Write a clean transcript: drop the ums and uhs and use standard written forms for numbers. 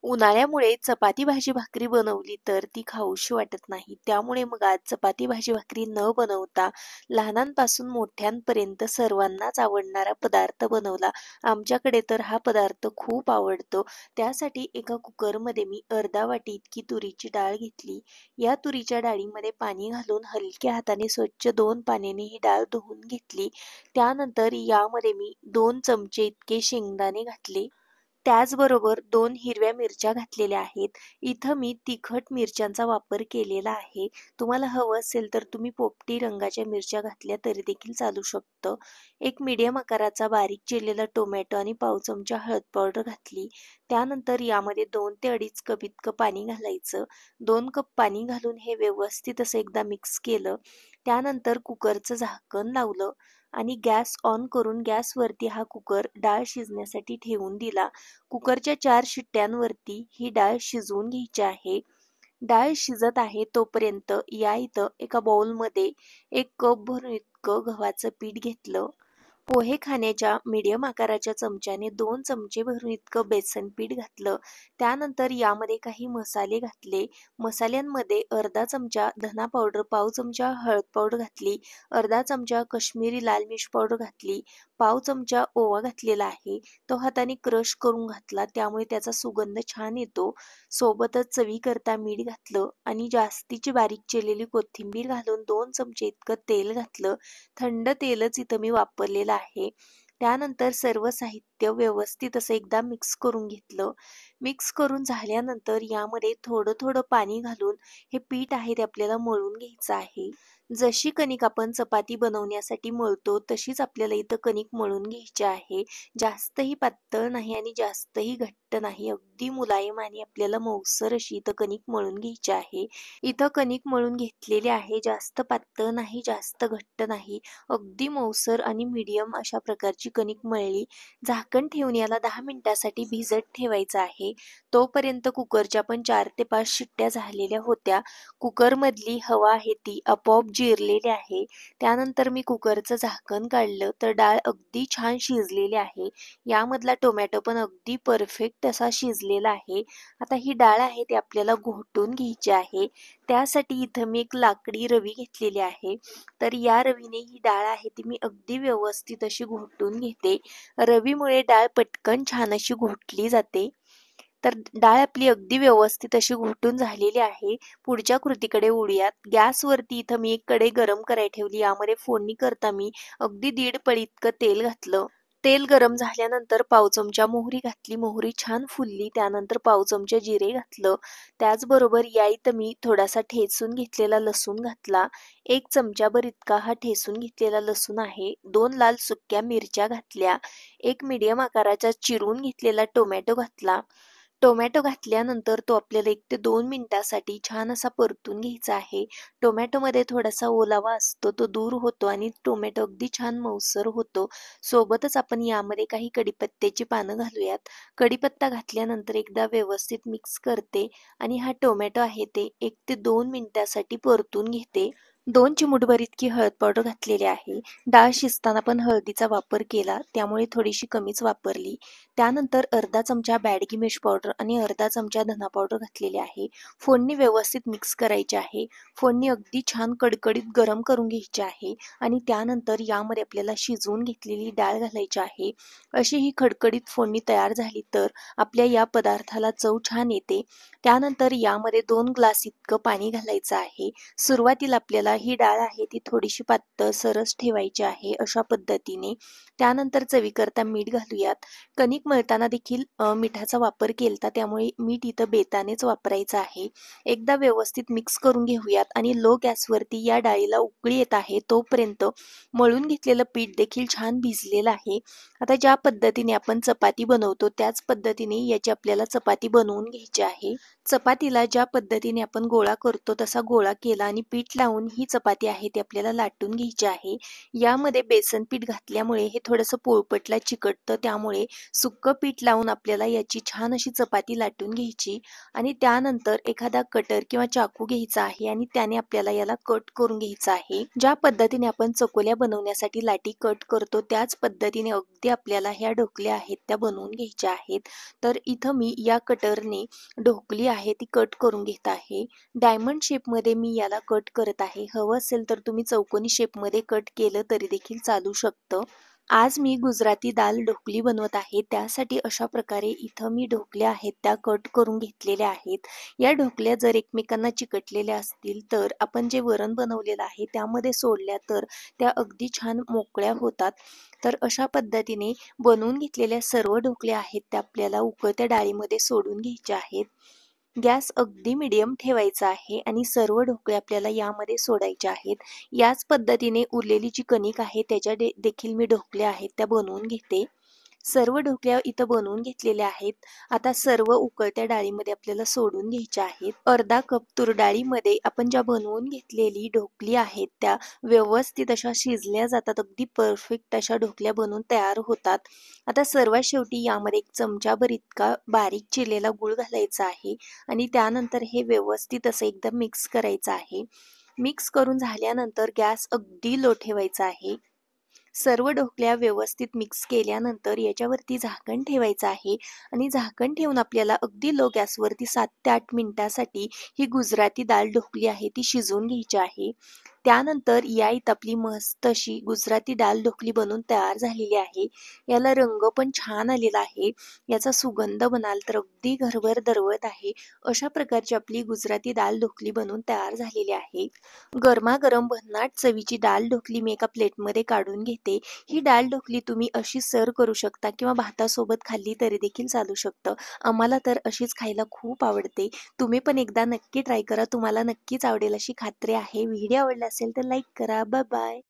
उन्हाळ्यामुळे चपाती भाजी भाकरी बनवली तर ती खाऊशी वाटत नाही. त्यामुळे मग आज चपाती भाजी भाकरी न बनवता लहानांपासून मोठ्यांपर्यंत सर्वांनाच आवडणारा पदार्थ बनवला. आमच्याकडे तर हा पदार्थ खूप आवडतो. त्यासाठी एका कुकरमध्ये मी अर्धा वाटी इतकी तुरीची डाळ घेतली. या तुरीच्या डाळीमध्ये पाणी घालून हलक्या हाताने स्वच्छ 2 पाण्याने ही डाळ धुवून घेतली. त्यानंतर यामध्ये मी 2 चमचे इतके शेंगदाणे घातले. त्याचबरोबर 2 हिरव्या मिरच्या घातलेल्या आहेत. इथं मी तिखट मिरच्यांचा वापर केलेला आहे. तुम्हाला हवं असेल तर तुम्ही पोपटी रंगाच्या मिरच्या घातल्या तरी देखील चालू शकतं. एक मीडियम आकाराचा बारीक चिरलेला टोमॅटो आणि पाव चमचा हळद पावडर घातली. त्यानंतर यामध्ये 2 ते 2.5 कप इतकं पाणी घालायचं. 2 कप पाणी घालून हे व्यवस्थित असं एकदा मिक्स केलं. त्यानंतर कुकरचं झाकण लावलं आणि गॅस ऑन करून गॅसवरती हा कुकर डाळ शिजण्यासाठी ठेवून दिला. कुकरच्या 4 शिट्ट्यांवरती ही डाळ शिजवून घ्यायची आहे. डाळ शिजत आहे तोपर्यंत या इथं एका बाउलमध्ये 1 कप भरून इतकं गव्हाचं पीठ घेतलं. पोहे खाण्याच्या मीडियम आकाराच्या चमच्याने 2 चमचे भरून इतकं बेसन पीठ घातलं. त्यानंतर यामध्ये काही मसाले घातले. मसाल्यांमध्ये अर्धा चमचा धना पावडर, पाव चमचा हळद पावडर घातली, अर्धा चमचा काश्मीरी लाल मिर्च पावडर घातली, पाव चमचा ओवा घातलेला आहे. तो हाताने क्रश करून घातला, त्यामुळे त्याचा सुगंध छान येतो. सोबतच चवीकरता मीठ घातलं आणि जास्तीची बारीक चिरलेली कोथिंबीर घालून 2 चमचे इतकं तेल घातलं. थंड तेलच इथं मी वापरलेलं आहे. त्यानंतर सर्व साहित्य व्यवस्थित असं एकदा मिक्स करून घेतलं. मिक्स करून झाल्यानंतर यामध्ये थोडं थोडं पाणी घालून हे पीठ आहे ते आपल्याला मळून घ्यायचं आहे. जशी कणिक आपण चपाती बनवण्यासाठी मळतो तशीच आपल्याला इथं कणिक मळून घ्यायची आहे. जास्तही पातळ नाही आणि जास्तही घट्ट नाही. अगदी मुलायम आणि आपल्याला मऊसर अशी इथं कणिक मळून घ्यायची आहे. इथं कणिक मळून घेतलेली आहे. जास्त पातळ नाही, जास्त घट्ट नाही. अगदी मऊसर आणि मीडियम अशा प्रकारची कणिक मळली. झाकण ठेवून याला 10 मिनिटासाठी भिजत ठेवायचं आहे. तोपर्यंत कुकरच्या पण 4 ते 5 शिट्ट्या झालेल्या होत्या. कुकरमधली हवा आहे ती आपोआप जिरलेली आहे. त्यानंतर मी कुकरचं झाकण काढलं तर डाळ अगदी छान शिजलेली आहे. यामधला टोमॅटो पण अगदी परफेक्ट असा शिजलेला आहे. आता ही डाळ आहे ती आपल्याला घोटून घ्यायची आहे. त्यासाठी इथं मी एक लाकडी रवी घेतलेली आहे. तर या रवीने ही डाळ आहे ती मी अगदी व्यवस्थित अशी घोटून घेते. रवीमुळे डाळ पटकन छान अशी घोटली जाते. तर डाळ आपली अगदी व्यवस्थित अशी घोटून झालेली आहे. पुढच्या कृतीकडे वळूयात. गॅसवरती इथं मी एक कढई गरम करायला ठेवली. यामध्ये फोडणी करता मी अगदी 1.5 पळी इतकं तेल घातलं. तेल गरम झाल्यानंतर पाव चमचा मोहरी घातली. मोहरी छान फुलली. त्यानंतर पाव चमचा जिरे घातलं. त्याचबरोबर या इथं मी थोडासा ठेचून घेतलेला लसूण घातला. 1 चमचाभर इतका हा ठेचून घेतलेला लसूण आहे. 2 लाल सुक्या मिरच्या घातल्या. एक मीडियम आकाराचा चिरून घेतलेला टोमॅटो घातला. टोमॅटो घातल्यानंतर तो आपल्याला 1 ते 2 मिनिटासाठी छान असा परतून घ्यायचा आहे. टोमॅटोमध्ये थोडासा ओलावा असतो, तो दूर होतो आणि टोमॅटो अगदी छान मऊसर होतो. सोबतच आपण यामध्ये काही कढीपत्त्याची पानं घालूयात. कढीपत्ता घातल्यानंतर एकदा व्यवस्थित मिक्स करते आणि हा टोमॅटो आहे ते 1 ते 2 मिनिटासाठी परतून घेते. 2 चिमूटभर इतकी हळद पावडर घातलेली आहे. डाळ शिजताना पण हळदीचा वापर केला, त्यामुळे थोडीशी कमीच वापरली. त्यानंतर अर्धा चमचा बॅडगी मिर्च पावडर आणि अर्धा चमचा धना पावडर घातलेली आहे. फोडणी व्यवस्थित मिक्स करायची आहे. फोडणी अगदी छान कडकडीत गरम करून घ्यायची आहे आणि त्यानंतर यामध्ये आपल्याला शिजवून घेतलेली डाळ घालायची आहे. अशी ही खडखडीत फोडणी तयार झाली तर आपल्या या पदार्थाला चव छान येते. त्यानंतर यामध्ये 2 ग्लास इतकं पाणी घालायचं आहे. सुरुवातीला आपल्याला ही डाळ आहे ती थोडीशी पातळ सरस ठेवायची आहे अशा पद्धतीने. त्यानंतर चवीकरता मीठ घालूयात. कणिक मळताना देखील मिठाचा वापर केलता, त्यामुळे मीठ इथं बेतानेच वापरायचं आहे. एकदा व्यवस्थित मिक्स करून घेऊयात आणि लो गॅसवरती या डाळीला उकळी येत आहे तोपर्यंत मळून घेतलेलं पीठ देखील छान भिजलेलं आहे. आता ज्या पद्धतीने आपण चपाती बनवतो त्याच पद्धतीने याची आपल्याला चपाती बनवून घ्यायची आहे. चपातीला ज्या पद्धतीने आपण गोळा करतो तसा गोळा केला आणि पीठ लावून ही ही चपाती आहे ती आपल्याला लाटून घ्यायची आहे. यामध्ये बेसन पीठ घातल्यामुळे हे थोडंसं पोळपटला चिकटतं, त्यामुळे सुक्कं पीठ लावून आपल्याला याची छान अशी चपाती लाटून घ्यायची आणि त्यानंतर एखादा कटर किंवा चाकू घ्यायचा आहे आणि त्याने आपल्याला याला कट करून घ्यायचं आहे. ज्या पद्धतीने आपण चकोल्या बनवण्यासाठी लाटी कट करतो त्याच पद्धतीने अगदी आपल्याला ह्या ढोकल्या आहेत त्या बनवून घ्यायच्या आहेत. तर इथं मी या कटरने ढोकली आहे ती कट करून घेत आहे. डायमंड शेपमध्ये मी याला कट करत आहे. हवं असेल तर तुम्ही चौकोनी शेपमध्ये कट केलं तरी देखील चालू शकतं. आज मी गुजराती दाल ढोकली बनवत आहे. त्यासाठी अशा प्रकारे इथं मी ढोकल्या आहेत त्या कट करून घेतलेल्या आहेत. या ढोकल्या जर एकमेकांना चिकटलेल्या असतील तर आपण जे वरण बनवलेलं आहे त्यामध्ये सोडल्या तर त्या अगदी छान मोकळ्या होतात. तर अशा पद्धतीने बनवून घेतलेल्या सर्व ढोकल्या आहेत त्या आपल्याला उकळत्या डाळीमध्ये सोडून घ्यायच्या आहेत. गॅस अगदी मीडियम ठेवायचा आहे आणि सर्व ढोकळे आपल्याला यामध्ये सोडायचे आहेत. याच पद्धतीने उरलेली जी कणिक आहे त्याच्या देखील मी ढोकल्या आहेत त्या बनवून घेते. सर्व ढोकल्या इथं बनवून घेतलेल्या आहेत. आता सर्व उकळत्या डाळीमध्ये आपल्याला सोडून घ्यायच्या आहेत. अर्धा कप तूर डाळीमध्ये आपण ज्या बनवून घेतलेली ढोकली आहेत त्या व्यवस्थित अशा शिजल्या जातात. अगदी परफेक्ट अशा ढोकल्या बनवून तयार होतात. आता सर्वात शेवटी यामध्ये 1 चमचाभर इतका बारीक चिरलेला गूळ घालायचा आहे आणि त्यानंतर हे व्यवस्थित असं एकदम मिक्स करायचं आहे. मिक्स करून झाल्यानंतर गॅस अगदी लो ठेवायचा आहे. सर्व ढोकल्या व्यवस्थित मिक्स केल्यानंतर याच्यावरती झाकण ठेवायचं आहे आणि झाकण ठेवून आपल्याला अगदी लो गॅसवरती 7 ते 8 मिनिटासाठी ही गुजराती दाल ढोकली आहे ती शिजवून घ्यायची आहे. त्यानंतर या इथं आपली मस्त अशी गुजराती दाल ढोकली बनून तयार झालेली आहे. याला रंग पण छान आलेला आहे. याचा सुगंध म्हणाल तर अगदी घरभर दरवळत आहे. अशा प्रकारची आपली गुजराती दाल ढोकली बनून तयार झालेली आहे. गरमागरम भन्नाट चवीची दाल ढोकली मी एका प्लेटमध्ये काढून घेते. ही दाल ढोकली तुम्ही अशी सर्व्ह करू शकता किंवा भातासोबत खाल्ली तरी देखील चालू शकतं. आम्हाला तर अशीच खायला खूप आवडते. तुम्ही पण एकदा नक्की ट्राय करा. तुम्हाला नक्कीच आवडेल अशी खात्री आहे. व्हिडिओ आवडला असेल तर लाईक करा. Bye bye.